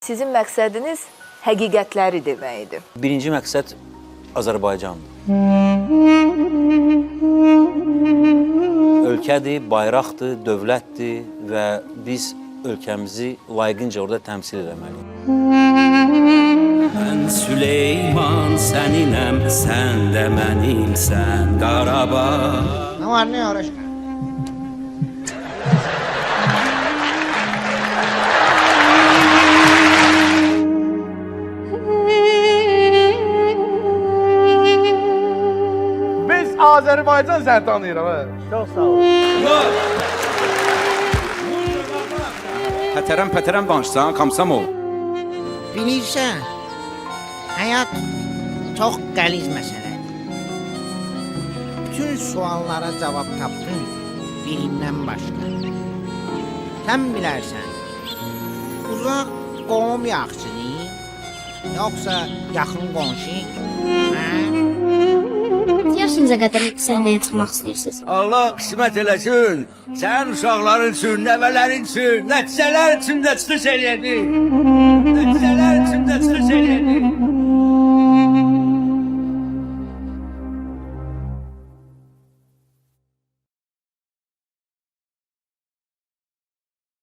Sizin məqsədiniz həqiqətləri deməkdir. Birinci məqsəd Azərbaycandır. Ölkədir, bayraqdır, dövlətdir və biz ölkəmizi layiqincə orada təmsil etməliyik. Mən Süleyman səninəm, sən də mənimsən Qarabağ. Nə var, nə uğraşır? Biz Azərbaycan səni tanıyırıq. Çox sağ ol. Pətərəm danışsan, Komsomol. Bilirsən, həyat çox qəliz məsələdir. Bütün suallara cavab tapdın, birindən başqa. Sən bilərsən, uzaq qovum yaxçını, yoxsa yaxın qonşu? Yaşınıza qədər səhnəyə çıxmaq istəyirsiniz? Allah qismət eləsin, sənin uşaqların üçün, nəvələrin üçün, nəticələr üçün də çıxış eləyədik. Nəticələr üçün də çıxış eləyədik.